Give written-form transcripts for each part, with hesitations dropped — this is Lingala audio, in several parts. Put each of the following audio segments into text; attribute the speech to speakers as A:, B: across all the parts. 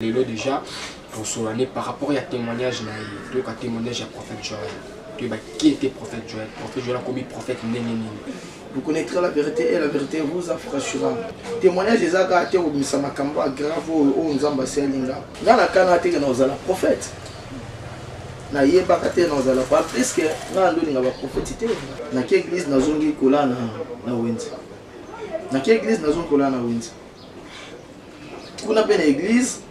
A: Lelo déjà pour souligner par rapport à témoignage là, tu as témoignage à prophète Joël. Tu vois qui était prophète Joël? Prophète Joël a commis prophète Nénéné.
B: Vous connaîtrez la vérité et la vérité vous affranchira. Témoignage des agats au Misamakamba grave au Nzamba Selinga. Dans la canate que nous allons prophète. Na yeba kate na zala pas parce que na ndo ninga ba prophétité. Na ki église na zongi kola na wenzi. Na ki église na zongi kola na wenzi. Kuna pe na église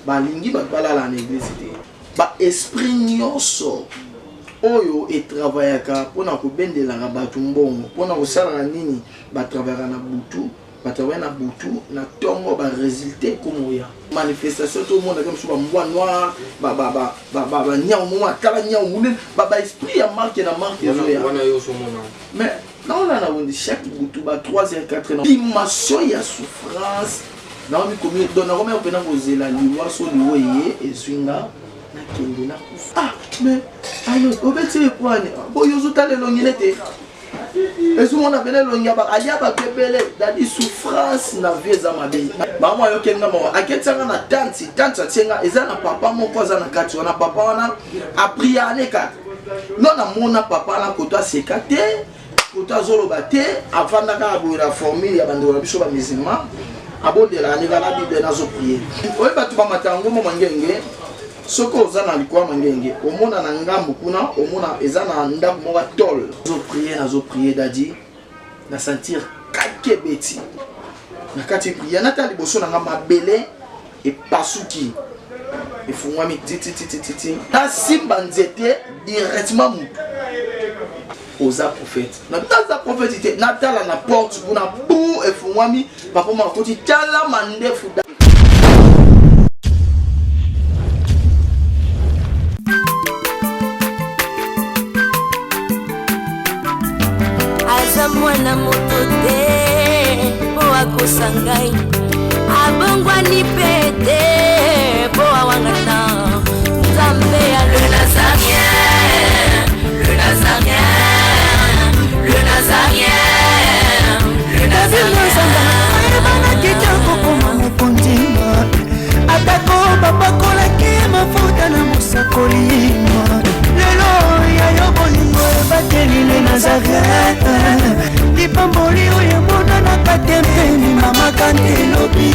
B: ba lingi ba balala na église te. Ba esprit nyonso oyo e travaillaka pona ko bendela na batu mbongo pona ko sala nini ba travaillaka na butu ba travailler na butu na tongo ba résulter comme ya manifestation tout le monde comme sur ba noir ba nya mo kala nya mo ba esprit ya marque na marque ya mais non na on dit chaque butu ba 3e 4e dimension ya souffrance na mi komi dona ko me opena ko zela liwa so liwe e swinga na kende na kufa ah mais alors obeti quoi boyozo tale longilete et tout le monde a venu longia ba alia ba pepele dadi souffrance na vie za mabe mama yo kenga mo aketsanga na tante tsenga ezana papa moko za na kati wana papa wana a prié aleka non na mona papa na koto sekate koto zolo bate avanda ka boira formule ya bando na biso ba musulman abondela aleka na bible na zo prier oye batu ba matango mo mangenge soko ozana likwa mangenge omona na ngambu kuna omona ezana ndambu moka tol zo prier dadi na sentir kakebeti na kati prier na tali boso na ngama bele e pasuki e fungwami titi na simba nzete directement mutu oza prophète na taza prophète te na tala na porte kuna pou e fungwami papa makoti tala mandefu
C: mwana moto te po akosangai abongwani pete po awangata nzambe ya le nazarien le nazarien le nazarien le nazarien
D: ebana kitoko koma mokondima atako babakolaki mafuta na mosakolima lelo yayo bolingo ebateli le nazarien lipamboli oyo monanaka te mpeni mama kandelobi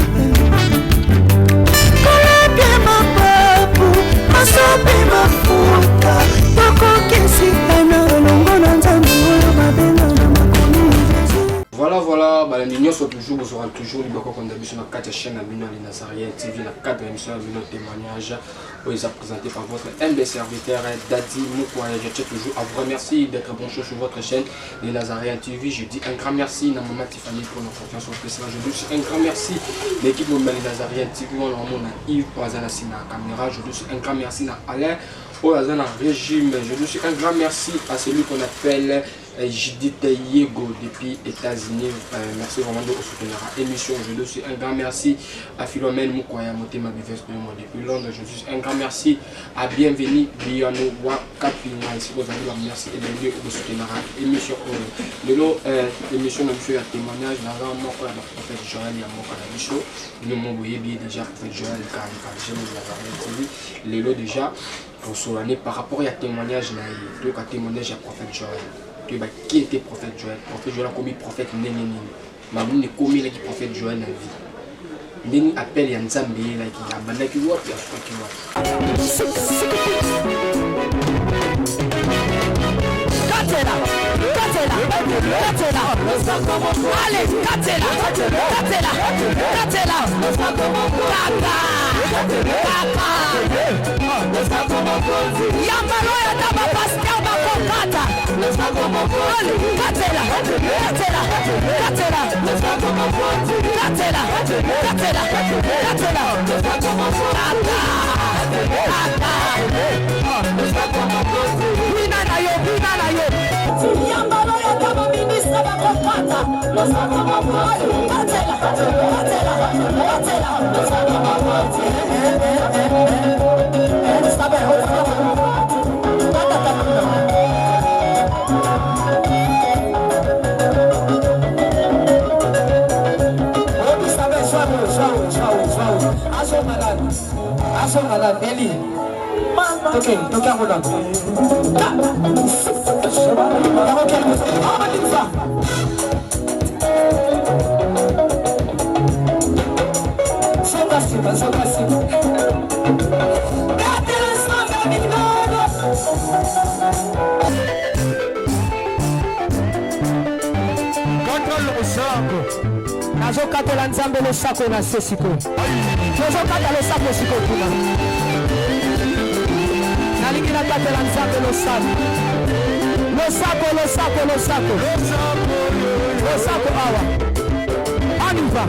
D: kolapie mapapu masopi mafuta tokokisitana elongo na nzambe oyo babenga na makomi
A: Voilà, bah, les sont toujours, vous aurez toujours libre comme d'habitude dans 4 chaînes à Mino les Nazariens TV, dans 4 émissions à Mino témoignages, où ils sont présentés par votre humble serviteur Dadi Moukouaya. Je tiens toujours à vous remercier d'être branché sur votre chaîne les Nazariens TV. Je dis un grand merci à maman Tiffany pour notre confiance au président. Je dis un grand merci l'équipe de les Nazariens TV, on a Yves Poisana la caméra. Je dis un grand merci à Alain au régime. Je dis un grand merci à celui qu'on appelle Judith Yego depuis États-Unis. Merci vraiment de soutenir l'émission. Je dis un grand merci à Philomène Moukouaya Motema Bivès depuis Londres. Je dis un grand merci à Bienvenue Biano Wakapina. Ici vous avez la merci et de soutenir l'émission. L'émission nous fait un témoignage dans un mot de prophète Joël et un mot de Bichot. Nous m'avons déjà prophète Joël et Lélo déjà pour souligner par rapport à témoignage là, tu as témoignage à prophète Joël. Tu vois qui était prophète Joël? Prophète Joël a commis prophète Nénéné. Maman ne commis là qui prophète Joël la vie. Néné appelle Yanzambe là qui a banda qui voit qui a quoi qui voit.
C: allez katela yambalo ya daba pasteur bakokata yambalo ya daba ministre bakokata João.
A: Asonga la beli. Toke, toke akona. Nazokatela nzambe losako na se siko. Tozokata losako siko kuna. Nalingi nakatela nzambe losako. Losako awa. Aniva.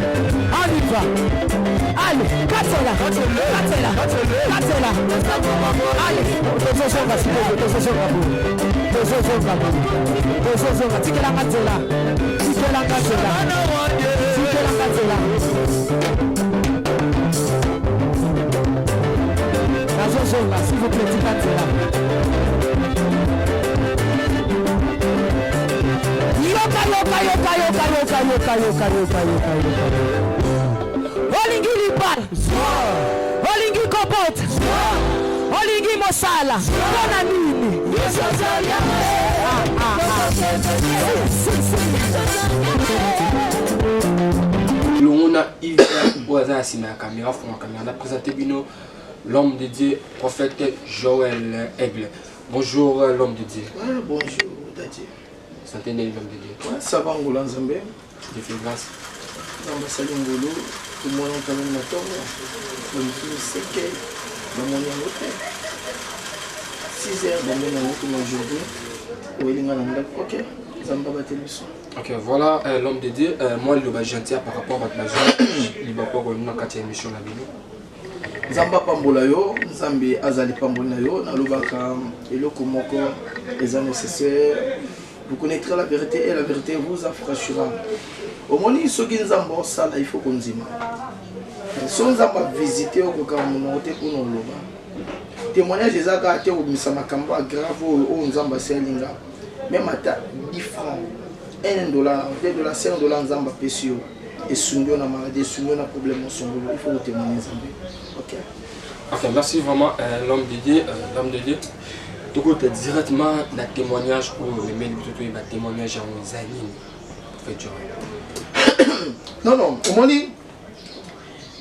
A: Allez, katela. Allez, tozosonga siko, tozosonga. Tikela katela. Nazosonga, s'il vous plaît, tikatela. Yoka. Olingi lipara. Olingi kopot. Olingi mosala. Bona nini? L'on a Yves au hasard assis à la caméra, on a présenté Bino, l'homme de Dieu, prophète Joël Aigle. Bonjour l'homme de Dieu.
B: Ouais, bonjour Daddy.
A: Santé l'homme de Dieu.
B: Ouais, ça va Ngola Nzambe.
A: Je fais grâce.
B: L'ambassade Ngolo, tout le monde a quand même la tombe. Le film c'est que le monde est en hôtel. 6 heures dans le monde aujourd'hui. Où il y a un ok. Zamba va télévision.
A: Ok, voilà l'homme de Dieu. Moi, le gentil par rapport à ma zone, il va pas revenir dans la émission la vidéo.
B: Zamba pambola yo, Zambi azali pambola yo, na lobaka eloko moko est nécessaire. Vous connaîtrez la vérité et la vérité vous affranchira. Au moni soki nzambo sala il faut qu'on zima. So nzamba visiter au kokamonote pour nous loba. Témoignage ezaka te obimisa makambo grave o nzamba selinga. Même à 10 francs, $1, $2, $5 nzamba pesio. Et sunyo na maladie, sunyo na problème au songolo. Il faut vous témoigner nzambe. Ok.
A: Ok, merci vraiment l'homme de Dieu. Tu écoutes directement le témoignage pour le témoignage en Zaline.
B: Non, au moni,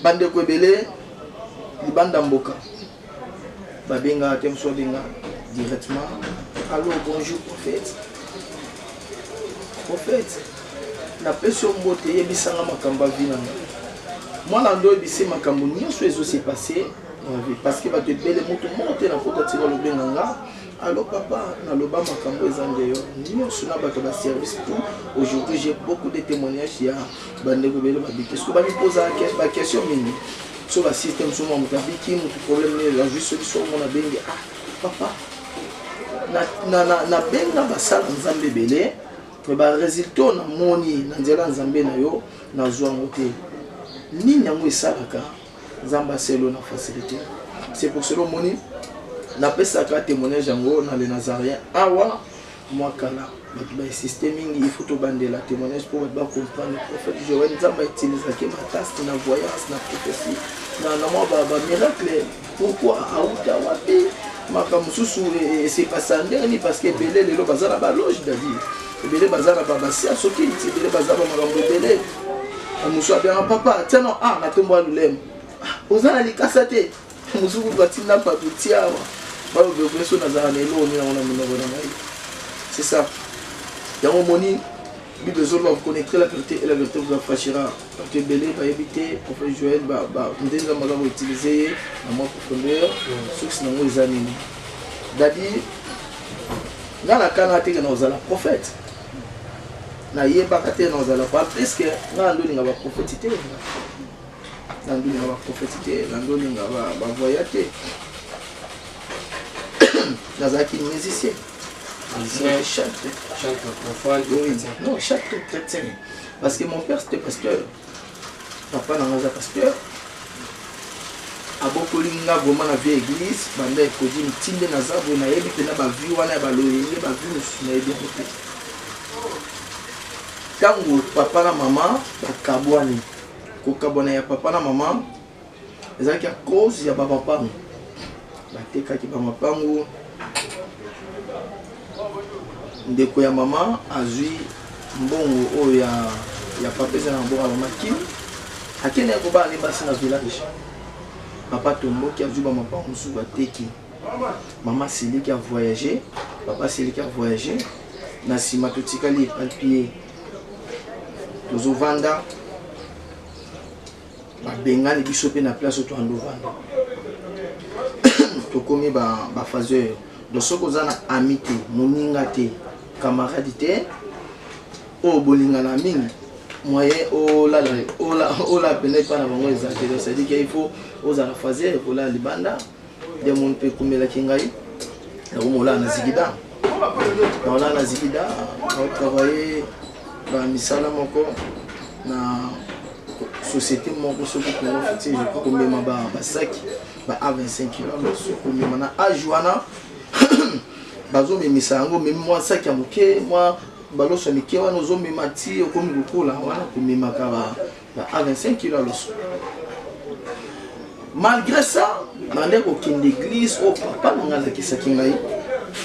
B: bande kwebele, libanda mboka. Babenga temso benga directement. Allô, bonjour prophète. Prophète, la personne mbote yebisanga makamba vinanga. Moi la ndo yebise makambo nyonso ezo se passé parce que ba te bele moto monte na kota tira lo benganga. Allô papa, na loba makambo ezandeyo. Nyonso na bato ba service tout. Aujourd'hui, j'ai beaucoup de témoignages ya bande ko bele ba biki. Est-ce que ba mi pose la question mini? Sur le système sur mon biki, mon problème la juste solution mon bengi. Ah papa. Na benga basala nzambe belé. Mais le résultat, moni na nzambe na yo na zwa ngote. Nini yango esalaka nzamba selo na facilité. C'est pour cela moni na pesa ka témoignage yango na les Nazariens. Awa moi kala ba système il faut to bande la témoignage pour ba comprendre le prophète Joël nzamba utilise ke matasti na voyance na prophétie na moi ba miracle. Pourquoi auta wapi makamususu c'est pas ça ndeni parce que belé lelo bazala ba loge David. Belé bazala baba si asoki ti belé bazala makambo belé musu abia papa tiens non na tombo lulem ozana likasa te musu batina pa tutia ba beso na zana lelo ni na mino na mai c'est ça yango moni Bible zolo vous connaîtrez la vérité et la vérité vous affranchira parce que belé va éviter prophète Joël ba ndeza makambo utiliser na moi profondeur source na moi ezanini dadi ngana kana te na ozala prophète na yebaka te na ozala pas parce que na ndoli nga ba prophétité na ndoli nga ba prophétité na ndoli nga ba voyate na zaki musicien chante non chante chrétien parce que mon père c'était pasteur papa na nga pasteur abokolinga vraiment na vieille église banda ekodi mtinde na zabo na yebi pena ba vie wana ba loyenge ba vie musu na yebi ko tango papa na mama bakabwani kokabwana ya papa na mama ezalaki à cause ya bamapango batekaki bamapango ndeko ya mama azwi mbongo oyo ya papa eza na mbongo ya mama Kim akende ya kobala ne basi na village papa tomboki azwi bamapango mosusu bateki mama siliki a voyagé papa siliki a voyagé na nsima totikali epalpie tozovanda babengani biso mpe na place oyo toandovanda tokomi bafaseur donc soki oza na ami te moninga te camarade te oyo bolingana mingi moyen olala pene epa na bango eza te c'est-à-dire que il faut ozala faseur kolala libanda de monde mpe ekomelaki ngai nakomolala na zikida naolala na zikida naotravaille bamisala moko na société moko soki kongo fiti je crois komema basaki A25 kilo soki komema na age wana bazomemisa yango memi mwa saki ya moke mwa baloso ya mike wana ozomema ti okomi kokola wana komemaka A25 kilo aloso. Malgré ça nande kokende église au papa nanga azakisaki ngai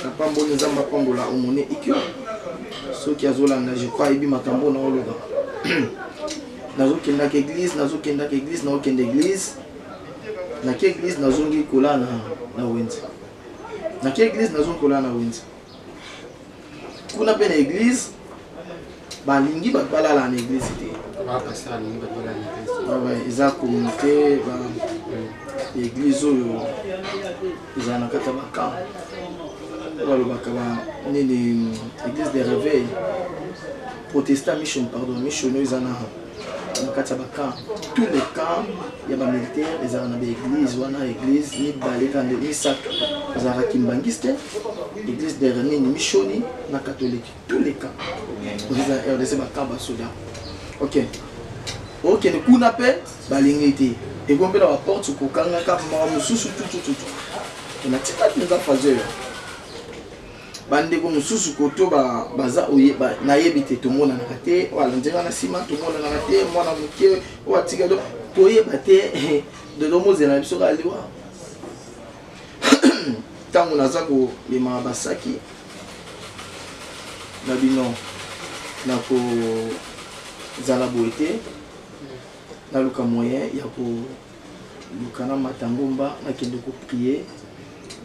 B: papa mboni nzambe apambola omone ikio soki azolanda je crois ayebi makambo na oloba nazokendaka église naokende église naki église nazongi kola na wenze naki église nazongi kola na wenze kuna mpe na église balingi bato balala na église te eza communauté église oyo eza na kati ya bakamp balobaka nini église de réveil protestant mission mission oyo eza na kati ya bakamp tous les camps ya bamilitaire ezala na baéglise wana église mibale kande misato ezalaka kimbangiste église de nini missioni na catholique tous les camps eza RDC bakamp basoda ok okende kuna mpe balingi te ekompela baporte kokangaka mawa mosusu tutututu natikaki nza faseur bandeko mosusu koto baza nayebi te tomonanaka te wala nzenga na nsima tomonanaka te mwana moke oyo atikali toyeba te dodomozela na biso kaliwa ntango naza kolema basaki na bino na kozala boye te naluka moyen ya koluka na matangomba nakende koprie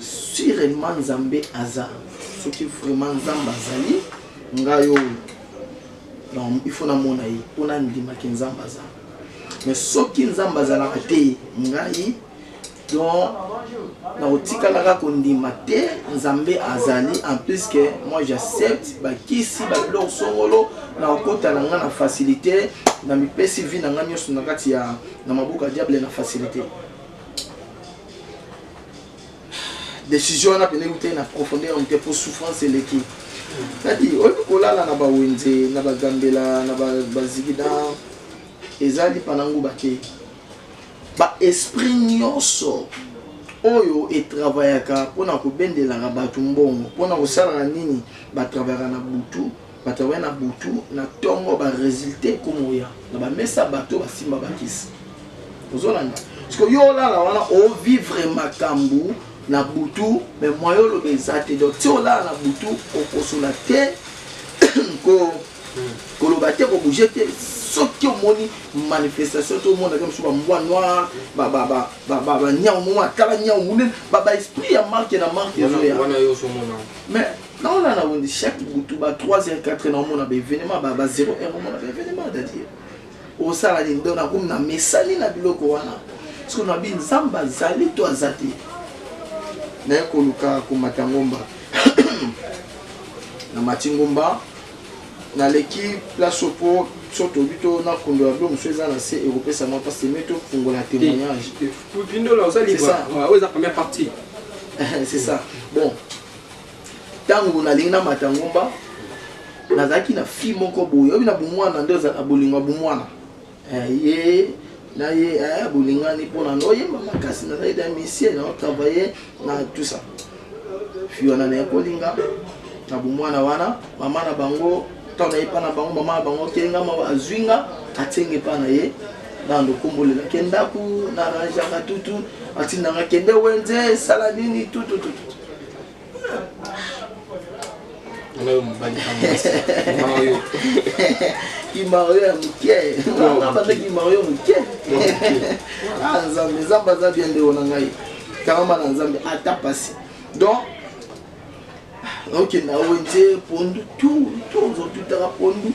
B: sûrement nzambe aza soki vraiment nzambe azali ngai oyo non il faut namona ye mpona ndimaki nzambe aza mais soki nzambe azalaka te ngai donc nakotikalaka kondima te nzambe azali en plus que moi j'accepte bakisi babiloko songolo nakokota na nga na facilité na mipesi vi na nga nyonso na kati ya na maboko ya diable na facilité décision wana pene kute na profondeur mte pour souffrance eleki nadi oyo kolala na bawenze na bagambela na bazigida ezali pananguba te baesprit nyonso oyo etravaillaka mpona kobendelaka bato mbongo mpona kosalaka nini batravayaka na butu batravaya na butu na ntongo baresulté komoya na bamesa bato basimba bakisi ozolanda parceke yo olala wana ovivre makambo na butu mais moyo oloba eza te donc ti olala na butu okosola te koloba te kobouge te soki omoni manifestation to omonaka mosusu bambwa noir banyao momo atala nyao monene baesprit ya marke na marke ezoya mais naona na wendi chaque butu ba 3h 4h naomona baévénement ba 0h omona baévénement c'est-à-dire osala nini donc nakomi na mesali na biloko wana parce que nabi nzambe azali to aza te naye koluka komata ngomba na mati ngomba naleki place opo so tobi to na kondo ya bilo mosu eza na se ekopesa mwa parce me tofungola témoignage c'est ça bon ntango nalingi na mata ngomba nazalaki na fille moko boye obi na bomwana nde ozala bolingo ya bomwana ye na ye bolingani mpona noyemba makasi nazali da misie na otravaille na tout ça fille wana naye kolinga na bomwana wana mama na bango ntango naye pa na bango mama na bango kelinga mawa azwinga atienge pa na ye nando kombolela kendaku na ranjaka tutu atinanga kende wenze sala nini tutu
A: Mario
B: Mario ya mukie ngaba ki Mario mukie nzambe zamba za bien de wona ngai kama na nzambe atapasi donc OK na wenze pondu tout tara pondu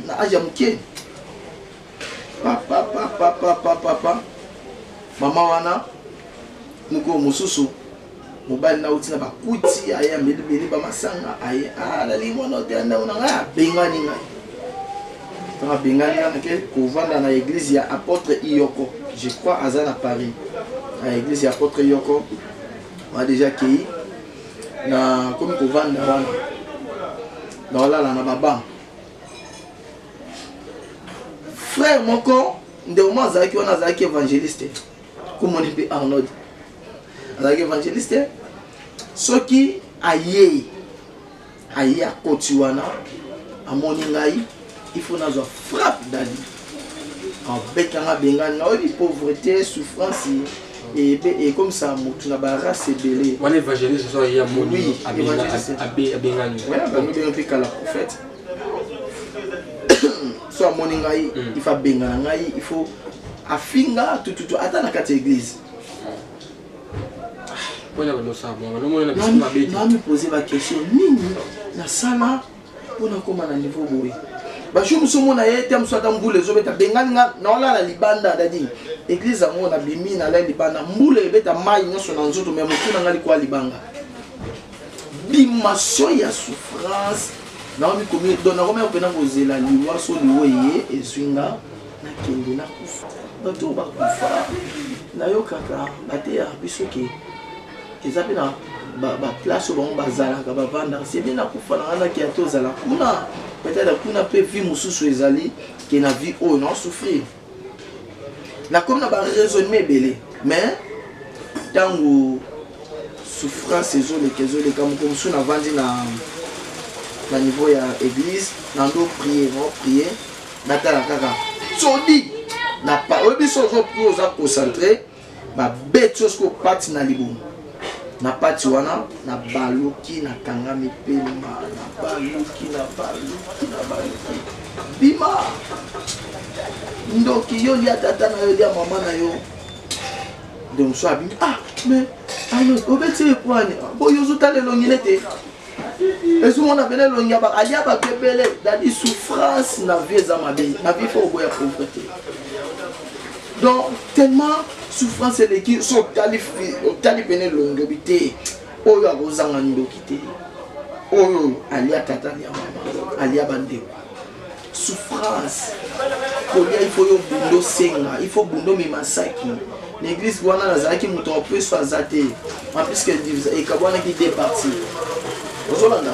B: na aja mukie papa mama wana nuko mususu mobali na utina bakuti aya mbeli ba masanga aya la limona otenda unanga bengani ngai tara bengani na ke kovanda na église ya apôtre Iyoko je crois à na Paris à église ya apôtre Iyoko on a déjà qui na comme kovanda wana dans la baba frère moko nde mo azaki wana azaki évangéliste comme on dit Arnold azaki évangéliste soki aye akoti wana amoni ngai il faut nazo frappe dali en betanga bengani na obi pauvreté souffrance et comme ça mutu na ba race belé
A: wana évangéliste so ya moni abengani
B: ouais ba no bien fika la prophète so amoni ngai il faut bengana ngai il faut afinga tout ata na kati église. Na me poser la question nini na sala pona koma na niveau boye ba jour musomo na yete mswata mbule zobeta bengani na wala la libanda dadi église amo na bimi na la libanda mbule beta mai nyoso na nzoto me mutuna ngali kwa libanga dimension ya souffrance na mi komi dona koma opena ngozela liwa so liwe ezwinga na kende na kufa bato ba kufa na yo kaka bateya bisoke ezape na ba place bon bazala ka ba vanda c'est bien na kufa na ana ki atozala kuna peut-être kuna pe vie mususu ezali ke na vie o non souffrir na comme na ba raisonnement belé mais tango souffrance ezole comme so na vandi na niveau ya église na ndo prier na tala kaka sodi na pa obiso zo pour za concentrer ba betos ko parti na libo na parti wana na baluki na kangami pema na baluki bima ndoki yo lia tata na yo lia mama na yo donc so abi mais alors obeti kwani bo yo zo tale longilete ezo mona bele longia ba alia ba bebele dadi souffrance na vie za mabe na vie faut boya pauvreté. Donc tellement souffrance et qui sont tali pene longobité oyo agozanga ndokité oyo alia tata ya mama alia bande souffrance kolia il faut yo bundo senga il faut bundo mimasaki l'église wana nazaki muto peut soit zaté en plus que et kabwana qui départi ozolanda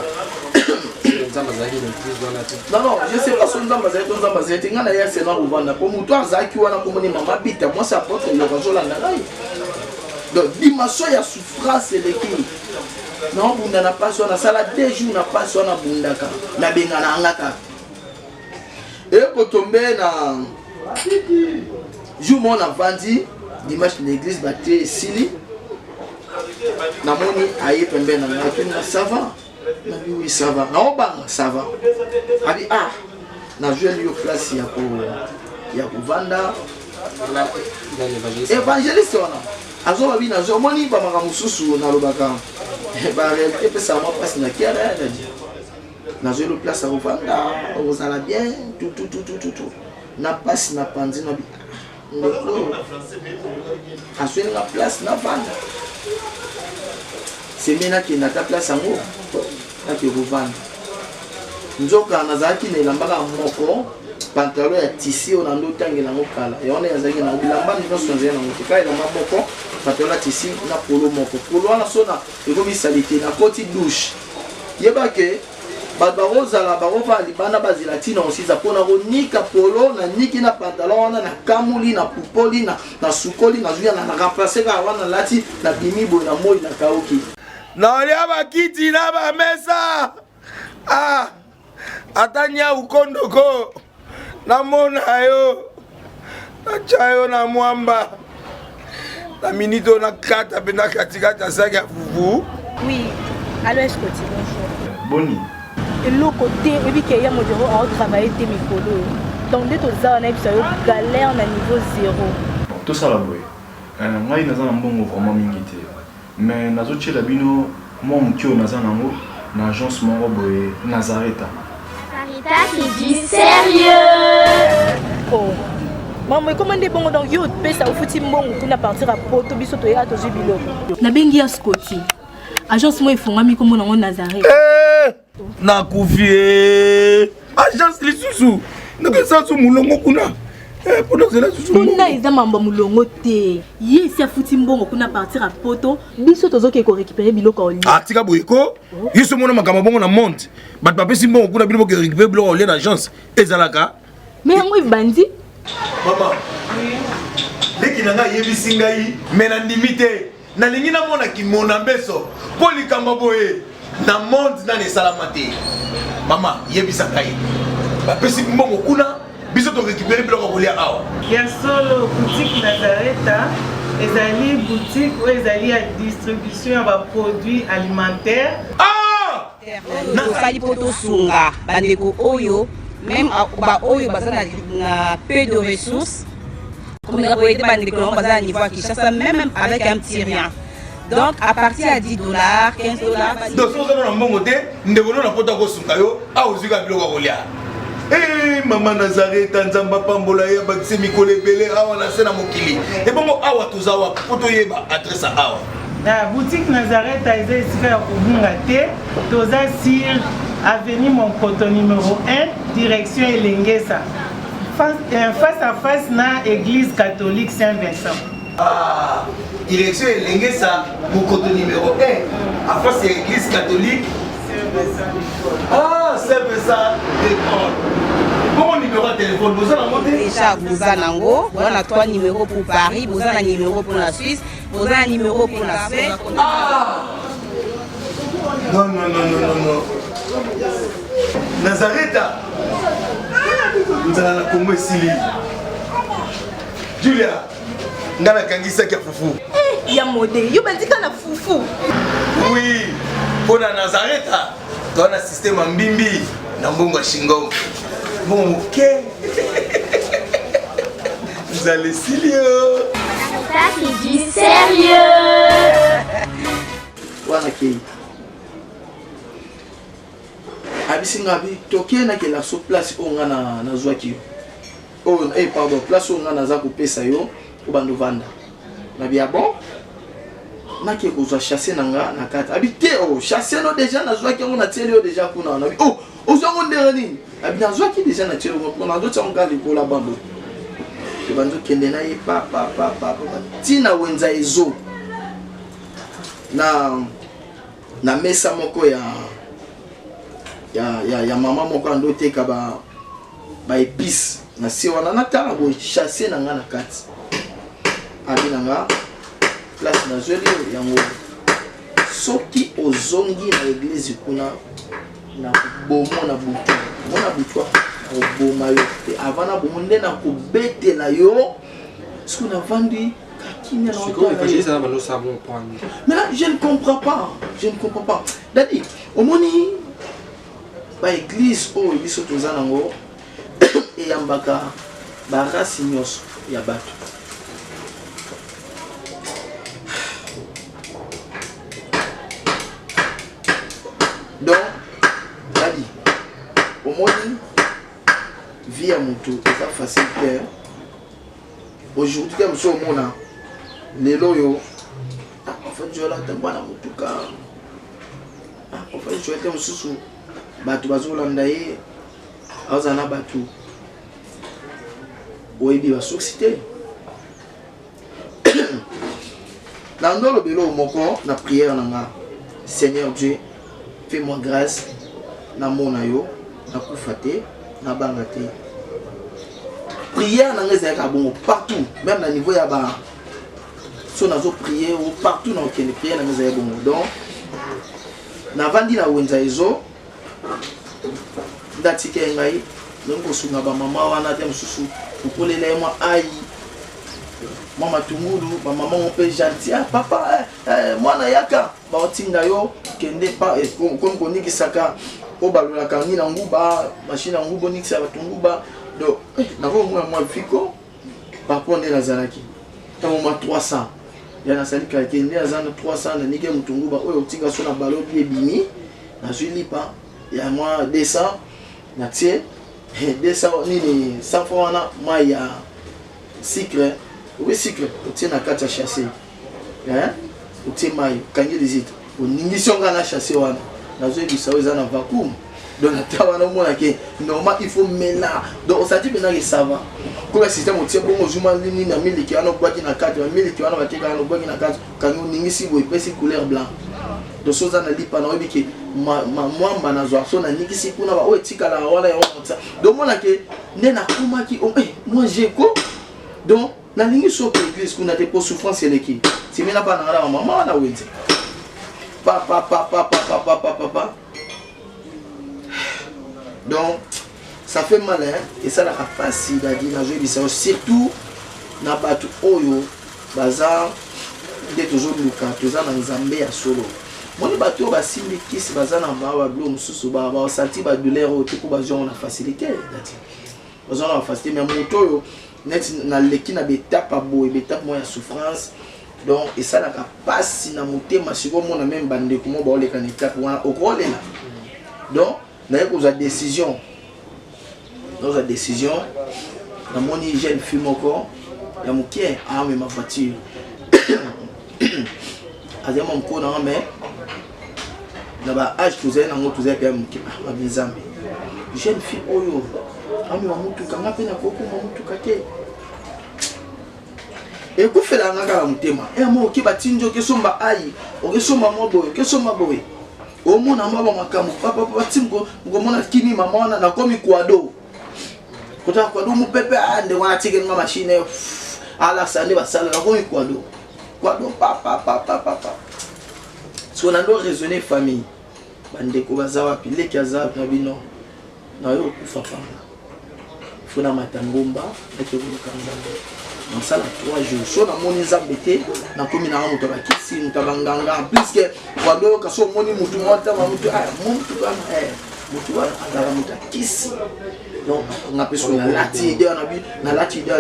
B: non, je sais pas si on a besoin de ya sena rovanda pour muto azaki wana komoni mama bita moi ça porte le bazolanda ngai donc dimension ya souffrance et qui non bunda na passe na sala 2 jours na passe na bundaka na bengana ngaka et ko tomber na jour mon avandi dimanche l'église baté sili na moni aye pembe na ngaki na savant. Oui, ça va. Non, ça va. Abi na joué lui place ya vanda évangéliste wana azo babi na zo moni ba maka mususu na lobaka ba réalité pe ça moi passe na kiara ya dit na joué le place ya vanda on ala bien tout na passe na pandi na bi ndeko aswe na place na vanda c'est maintenant qui na ta place en haut que vous vendez. Nous avons nazaki na elambaka moko pantalon ya tissu on ando tangela ngokala et on est yazaki na bilamba ndino sonze na motika elamba moko pantalon ya tissu na polo moko polo na sona ekomi salite na koti douche yeba ke baroza la barova libana bazilatina osiza pona ronika polo na niki na pantalon wana na kamuli na pupoli na sukoli na zuya na remplacer ka wana lati na bimibo na moi na kaoki
E: na olia bakiti na bamesa atanya ukondoko na mona yo Chayo na mwamba. La minute on a 4 bena katika saga fufu.
F: Oui, alors est-ce que tu bonjour.
G: Boni.
F: Et l'autre côté, et puis qu'il y a mon bureau à travailler tes micros. Donc dès que ça on a eu galère na niveau 0.
G: Tout ça là boy. Moi naza na mbongo vraiment mingi te. Mais nazo tchela bino moi mukio naza nango na agence moko boy Nazareta.
C: Sarita c'est du sérieux.
F: Oh. Maman, comment des bons donc yo pesa au fouti mbongo pour na partir à poto biso to ya to jubilo. Na bengi ya Scotty. Agence moi ifonga mi comme na Nazareth.
E: Na kufie. Agence lisusu. Naka sansu mulongo kuna. Pour nous là susu.
F: Kuna eza mamba mulongo te. Ye si afuti mbongo kuna partir à poto biso tozo ke ko récupérer biloko oli.
E: Ah tika boyeko. Yeso mona makamba bongo na monte. Bat papa si mbongo kuna biloko ke récupérer biloko oli na agence. Ezalaka.
F: Mais yango bandi.
E: Maman. Leki nanga yebisi ngai mena ndimite. Na lingi na mona ki mona mbeso. Poli kamba boye. Na monde na ne salamate. Mama yebisa ngai. Ba pesi mbongo kuna biso to récupérer biloko kolia awa.
H: Ya solo boutique Nazareta, ezali boutique où ezali à distribution de produits alimentaires.
E: Ah!
I: Nakosali poto sunga bandeko oyo même ba oyo baza na peu de ressources. Comme on a dit bandeko on baza à niveau à Kinshasa même avec un petit rien. Donc à partir à $10, $15.
E: Donc si on a un bon côté, nous devons nous apporter au sungayo à ozuka biloko kolia. Eh maman Nazareta nzamba pambola ya bakise mikole belé awa na sena mokili. Et bon awa tozawa poto yeba adresse awa.
H: La boutique Nazareta est ici à Obungate, toza sur avenue Monkoto numéro 1, direction Elengesa. Face à face na église catholique Saint-Vincent.
E: Ah, direction Elengesa, Monkoto numéro 1, à face de l'église catholique Saint-Vincent. Ah, Saint-Vincent d'école. Bon numéro de téléphone, vous avez monté
I: déjà vous avez nango, on a 3 numéros pour Paris, vous avez un numéro pour la Suisse, vous avez un numéro pour la Suède.
E: Ah! Non. Nazareta. Nous allons la Congo ici. Julia, nous allons kangisa kia fufu.
F: Eh, ya modé, yo bandika na fufu.
E: Oui, pour la Nazareta, tu as un système en bimbi, dans Bongo Shingo. Bon, ok. Vous allez sérieux.
C: Ça c'est du sérieux.
B: Voilà qui. Abisinga bi tokie na ke la so place o nga na zwaki. Oh pardon, place o nga na za ko pesa yo o bando vanda. Na bia bon. Na ke ko zo chasser na nga na kata. Habité oh, chasser no déjà na zwaki on a tieli yo déjà kuna na. Oh, ozo ndere nini? Abi na zwaki déjà na tieli ko na do tsonga liko la bambo. Ke banzo kende na ye pa. Tina wenza ezo. Na mesa moko ya mama moko ando teka ba épices na si wana na tala bo chasser na nga na kati. Abi na nga place na zeli yango soki ozongi na église kuna na bomo na butu mona butu o boma yo te avana bomo nde na ko betela yo ce qu'on a vendu kakine na
A: encore il ça va nous savons point.
B: Mais là je ne comprends pas dadi omoni ba église o biso tozana ngo e yambaka ba race nyos ya bato. Donc, Dadi, au moins, vie à mon tour, c'est pas facile. Aujourd'hui, comme ça, au monde, les loyaux, en fait, je vais là, t'es pas dans mon tout cas. En fait, je vais être sous Batu Bazou Landaye, Azana Batu. Oebi va s'oxyter. Dans le bélo, mon corps, la prière, Seigneur Dieu. Fais-moi grâce na mona yo na kufate na bangate. Prière na ngeza ka bongo partout, même na niveau ya ba so nazo prier ou partout na okende prière na ngeza ya bongo. Donc na vandi na wenza ezo ndati ke ngai ngo sunga ba mama wana te mususu ukolela moi ai mama tungulu ba maman on peut gentil ah papa mwana yaka ba otinda yo kende pa comme on dit que saka o balola kangi na nguba machine na nguba ni ça ba tunguba do na ko moi fiko par contre na zanaki tango ma 300 ya na sali ka kende azana 300 na nike mutunguba oyo otinga so na balo bi bimi na lipa ya moi 200 na tie 200 ni 100 fois na moi ya cycle oui cycle otie na kati ya chasser otie mayo kangi visite oningisi onga na chasser wana nazo ebisa oza na vacuum donc ata wana omona ke normal il faut mena donc osati pena ke ça va ko le système otie bongo zuma nini na miliki wana obwaki na kati na miliki wana bateka wana obwaki na kati kangi oningisi boye pesi couleur blanc donc soza na lipa na oyebi ke mwamba na zwa so na ningisi kuna ba oyo etikala wana ya wana donc mona ke nde nakomaki moi j'ai ko donc na lingi so pe église kuna te pour souffrance eleki si mena pa na la maman na wenze papa donc ça fait mal hein et ça la facile à dire na jeu bisa surtout na batu oyo baza de toujours luka toza na nzambe ya solo moni batu ba simbi kisi baza na ba blo mususu ba senti ba douleur o tuku ba genre na facilité dati baza na facilité mais moto yo net na leki na betape boy betape mo ya souffrance donc et ça la passe na motema siko mona même bande ko mo ba oleka na étape wana okolela donc na ko za décision dans la décision na moni jeune fille moko ya mukie a ma voiture azema mko na mais na ba âge tuze na moto tuze ka mukie ma bizambe jeune fille oyo ami wa mutu kanga pe na koko ma mutu kate et ko fela nga kala mutema mo ki batinjo ke somba ai o ke somba mo boy ke somba boy o mona mama makamu papa timko ngomona kini mama wana na komi kwado kota kwado mu pepe ande wana tike nga machine ala sande basala na komi kwado papa so na ndo raisonner famille bande ko bazawa pile kaza na bino na yo kufa panga funa matangomba eke kulukanga dans ça 3 jours so na moni zambete na komi na muto bakisi mutabanganga en plus que kwado kaso moni mutu mota mutu mutu kana mutu ala muta kisi donc on appelle ça la lati idée on a vu na lati idée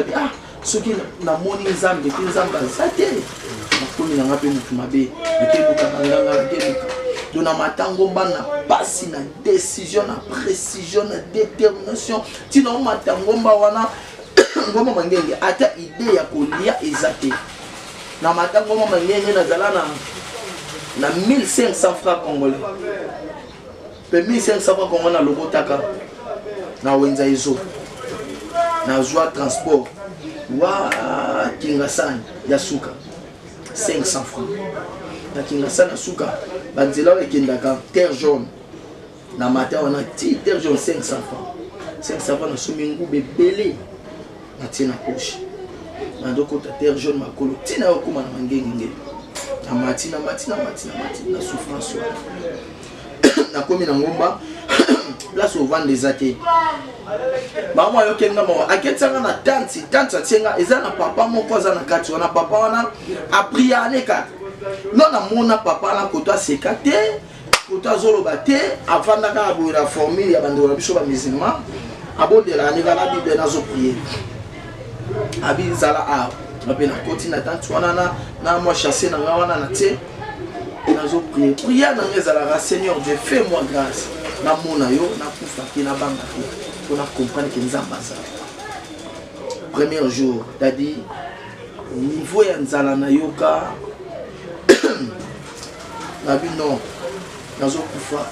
B: soki na moni zambete nzamba zate na komi na ngape mutu mabe nakebuka nganga nakebuka dona matangomba na pasi na décision na précision na détermination tino matangomba wana ngoma mangenge ata idée ya kolia ezate na matangomba mangenge na zala na 1500 francs congolais pe 1500 francs congolais na lobotaka na wenza ezo na joie transport wa kingasani ya suka 500 francs na kingasani suka banzela ekendaka terre jaune na matin on a terre jaune 500 francs 500 francs na somingu bebele na tina poche na ndoko ta terre jaune makolo tina okuma na mangenge na matina na souffrance na komi na ngomba place au vent des athées ba moi yo kenga mo aketsanga na tante atenga eza na papa moko aza na kati wana papa wana a prier neka non na mona papa na koto sekate koto zoloba te avanda ka bo la formule ya bando biso ba musulman abondela neka na bible na zo prier abi zala a na koti na tante wana na moi chasser na wana na te na zo prier na ngezala Seigneur Dieu fais-moi grâce na mona yo na kufa ki na banga ki pour comprendre que nzamba za premier jour c'est-à-dire niveau ya nzala na yoka na bino nazo kufa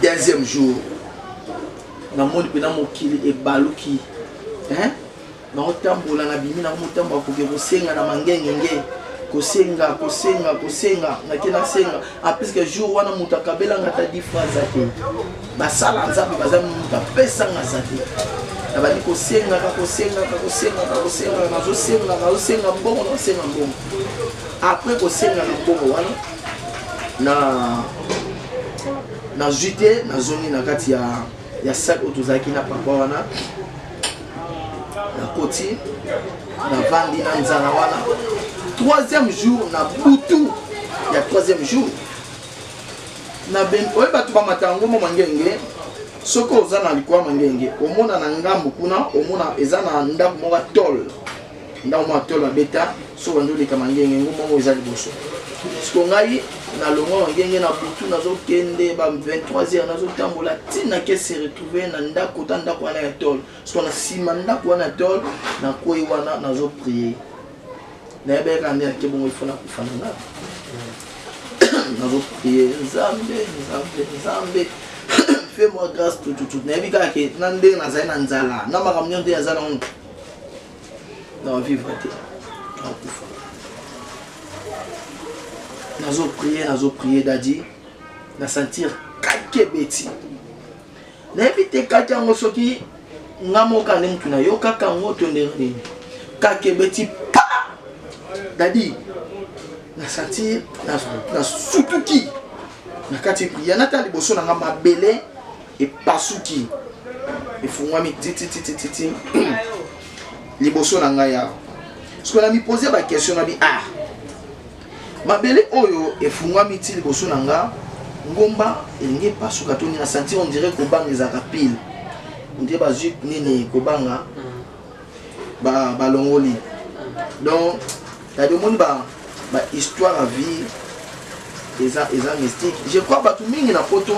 B: deuxième jour na moni pena mokili e baluki na otambola na bimi na motambo ko ke kosenga na mangengenge kosenga na kena senga en plus que jour wana mutakabela ngata difaza te basala nzambe baza mutapesa ngazate na bali kosenga nazosenga mbongo après kosenga na mbongo wana na jute na zoni na kati ya salle otozaki na papa wana na koti na vandi na nzala wana. Troisième jour na butu ya troisième jour na ben oye batu ba matango mo mangenge soko oza na likwa mangenge omona na ngambu kuna omona eza na ndako mo tol ndako mo tol beta so bando leka mangenge ngomo mo eza liboso siko ngai na longo mangenge na butu nazo kende ba 23h nazo tambola tina ke se retrouver na ndako ta ndako wana ya tol siko na sima ndako wana tol na koi wana nazo prier na yebe ka ndela ke bongo ifona kufana na nazo prier Nzambe fais-moi grâce tout na yebi ka ke na ndenge nazali na nzala na makambo nyonso ya zala na vivre te na kufa nazo prier dadi na sentir kake beti na yebi te kake yango soki nga moka nde mutu na yo kaka ngo to ndenge nini kake beti pa dadi na sentir na sutuki na kati prier nata liboso na nga mabele epasuki efungwami titi liboso na nga ya soki na mi poser ba question na bi mabele oyo efungwami ti liboso na nga ngomba elingi epasuka to na sentir on dirait kobanga ezaka pile on dirait bazwi nini kobanga balongoli donc tadi omoni ba histoire à vie eza mystique je crois batu mingi na poto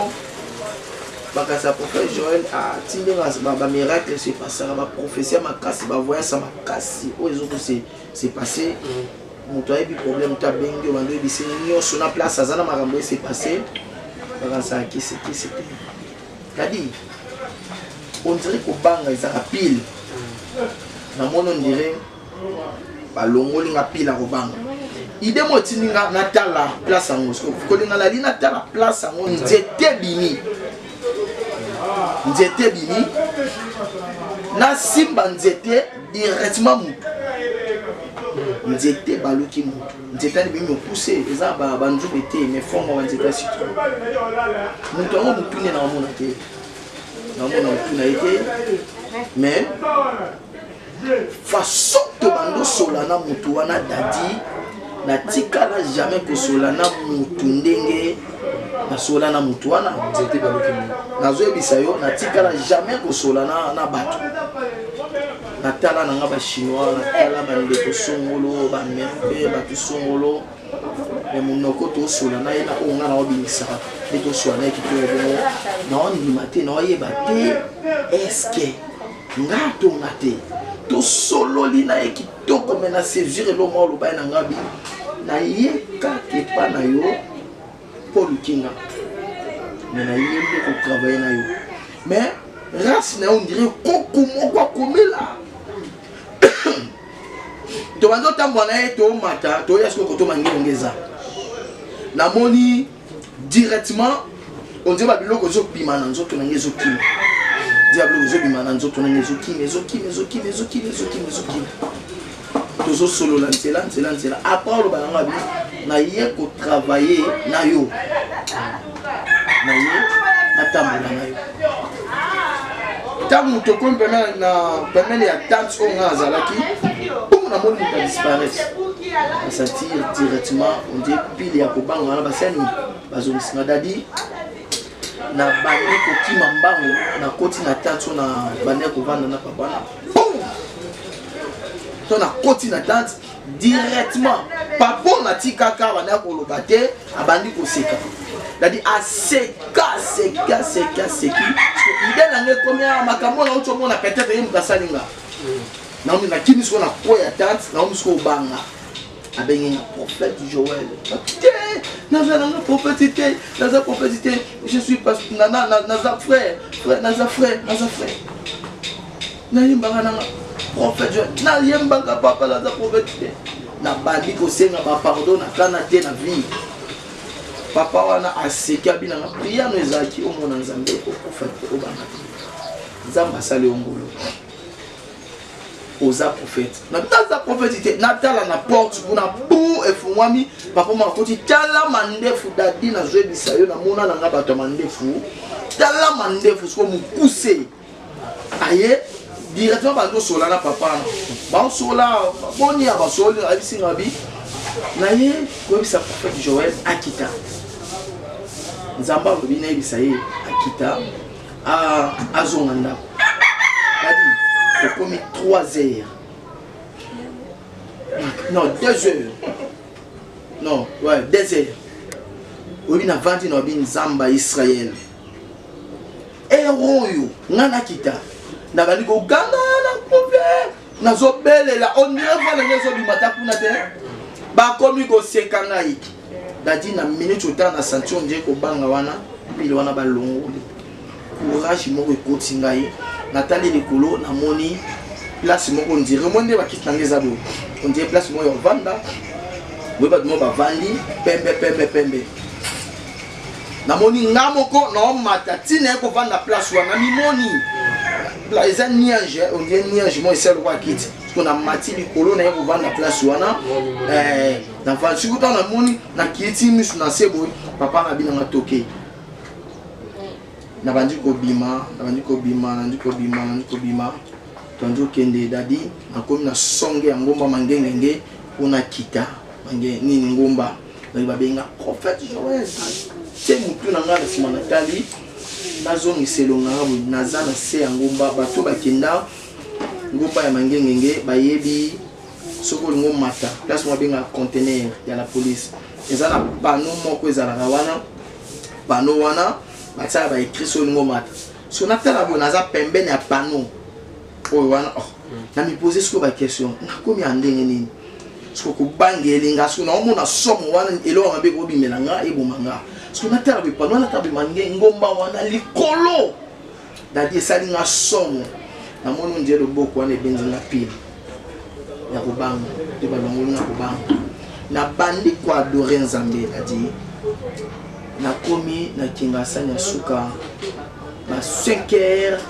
B: bakasa prophète Joël tindinga ba miracle se passera ba prophétie makasi ba voyance makasi oyo c'est passé moto ayebi problème ta bengi bando ebisi nyonso na place azana makambo s'est passé bakasa qui c'était tadi on dirait kobanga ezaka pile na mono on dirait balongoli nga pile kobanga ide mo tininga natala place yango ko linga la lina tala place yango nzete bimi na simba nzete directement mutu nzete baluki mutu nzete ni bimi pousser eza ba nzube te mais forme ba nzete citron mutu yango mupine na mona te na mona mutu na ete mais façon to bando sola na mutu wana dadi na tikala jamais kosola na mutu ndenge na sola na mutu wana nzete baluki mutu nazo ebisa yo na tikala jamais kosola na bato na tala na nga ba chinois na tala ba ndeko songolo ba merbe ba tusongolo mais monoko to sola na ina onga na obinisa de to sola na ki to ebo na on limate na yeba te eske ngato ngate to solo lina ekitoko mena séduire lo mo lo ba na ngabi na yeka ke pa na yo Paul Kinga mais na yembe ko travailler na yo mais race na on dirait koko moko komela to bando tambo na to mata to yesko ko to mangengeza na moni directement on dirait ba biloko zo pima na nzoto na ngezo kimi diablo zo pima na nzoto na ngezo kimi tozo solo la nzela après le balanga bi na ye ko travailler na yo na ye na tambola na yo tamu to kon pemele ya tante on nga azalaki pour na moni ta disparaître on sentir directement on dit pile ya ko banga na basani bazomisina dadi na bande ko kima mbango na koti na tante na bande ko vanda na papa na to na koti na tante directement papa na tika ka banda ko lobate abandi ko seka dadi aseka seki ide na nge komia makambo na uto mona peut-être yim kasalinga na on na kini so na ko ya tante na on so banga abengi prophète Joël naza prophète je suis pas naza frère na yimbanga na prophète Joël na yimbanga papa naza prophète na bandi ko senga ba pardon na kana te na vie papa wana aseka bina na priya no ezaki o mona nzambe o prophète o banga nzamba sale ongolo oza prophète na taza prophète natala na porte kuna pou efungwami papa makoti tala mandefu dadi na zwebisa yo na mona na ngaba to mandefu tala mandefu so mukuse aye directement bando sola na papa ba sola boni ya ba sola abisinga bi na ye ko bisa prophète Joël akita nzamba bi na bisa ye akita a zonanda badi ko mi 3 heures non 2 heures non ouais 2 heures obi na vandi na bi nzamba Israël eroyo ngana kita na bali ko ganga na coupe na zo belela on dirait voilà les zo bimata kuna te ba komi ko sekanga yi dadi na minute autant na senti on dirait ko banga wana pile wana ba longoli courage moko ekotinga yi na tali likolo na moni place moko on dirait monde ba kitanga zabo on dirait place moko ya vanda we ba mo ba vandi pembe na moni ngamoko na mata tine ko vanda place wana mi moni la eza niage on dit niage moi c'est le roi kit parce qu'on a mati likolo na ko vanda place wana na fa sikuta na moni na kiti misu na sebo papa na bina ngatoke na bandi ko bima tonjo kende dadi na komi na songe ya ngomba mangengenge ona kita mange nini ngomba na babenga prophète Joël c'est mutu na ngala sima na tali nazongi selonga naza na se ya ngomba bato bakenda ngomba ya mangengenge bayebi soko lingo mata place mo benga conteneur ya la police eza na panneau moko ezalaka wana panneau wana batia ba écrit so lingo mata so na tala bo naza pembeni ya panneau oyo wana na mi poser siko ba question na komi andenge nini siko ko bangelinga so na omona somo wana elo mabe ko bimelanga ebomanga so na tala be panneau na tabe mange ngomba wana likolo dadi esali nga somo na mono ndie loboko wana ebenzi nga pile ya kubanga te balongoli na kubanga na bandi ko adorer nzambe adi na komi na kinga sanya suka ba 5 heures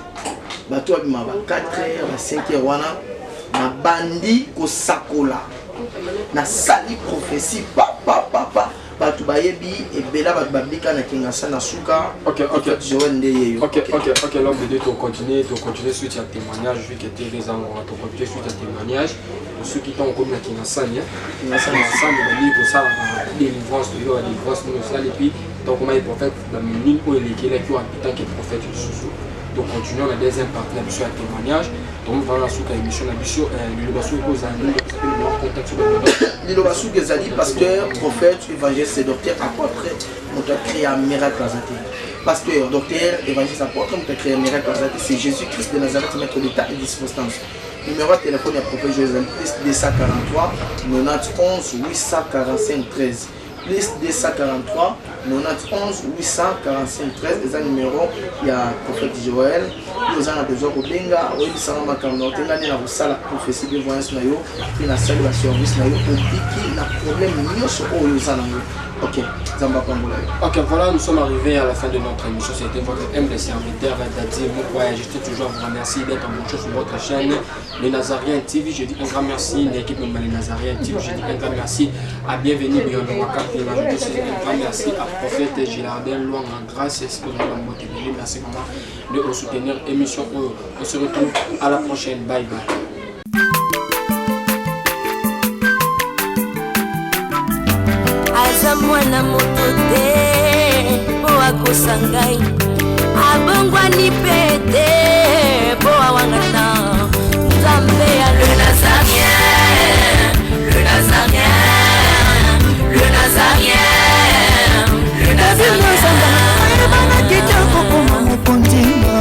B: bato abima ba 4 heures ba 5 heures wana na bandi ko sakola na sali prophétie papa bato bayebi ebela bato babika na kinga sana suka Joël ndeye yo
A: OK l'homme de Dieu to continuer suite à témoignage vu que tu es raison to continuer suite à témoignage ceux qui t'ont comme na kinga sana ensemble le livre ça la délivrance de yo la délivrance nous ça et puis donc comment est prophète dans minute où il est qui est tant que prophète Jésus. Donc continuons la deuxième partie de la témoignage. Donc voilà sous la émission la mission
B: Lilo Bassou Gezali pasteur, prophète, évangéliste, docteur, apôtre, on t'a créé un miracle azati. Pasteur, docteur, évangéliste, apôtre, on t'a créé un miracle azati. C'est Jésus-Christ de Nazareth, maître d'état et disposition. Numéro de téléphone à prophète Joël, plus 243 91 845 13. Plus 243 91 845 13. C'est un numéro, il y a prophète Joël. Nous avons besoin de Benga, oui, ça va marquer. On a la prophétie de voyance, puis la salle de service, on pique la problème, nous sommes OK,
A: OK, voilà, nous sommes arrivés à la fin de notre émission. C'était votre humble serviteur Dadi Moukouaya. Je tiens toujours à vous remercier d'être en bonne chose sur votre chaîne Les Nazariens TV. Je dis un grand merci à l'équipe Les Nazariens TV. Je dis un grand merci à Bienvenue Beyond Waka. Je dis un grand merci à Prophète Gilardin Loin en grâce. Merci maman de nous soutenir émission. On se retrouve à la prochaine. Bye bye.
D: aza mwana moto te po akosa ngai abongwani pe te po awangata nzambe ya le nazarien le nazarien le nazarien le nazarien ebana kitoko koma mokondima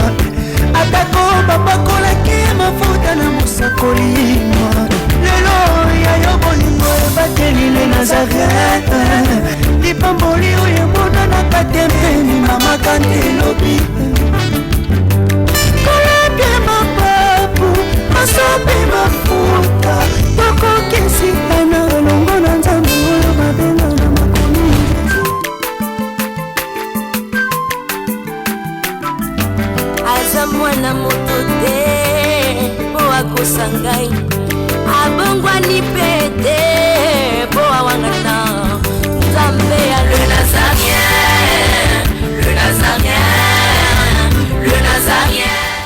D: atako bapakolaki mafuta na mosakolima lelo yayo bolingo ebateli le nazareth lipamboli oyo emonanaka tembeni mama kandelobi kolapie mapapu masopi mafuta tokokisikana longo na nzambe oyo babenga na makomi aza mwana moto te po akosa ngai abongwani pe te po awangata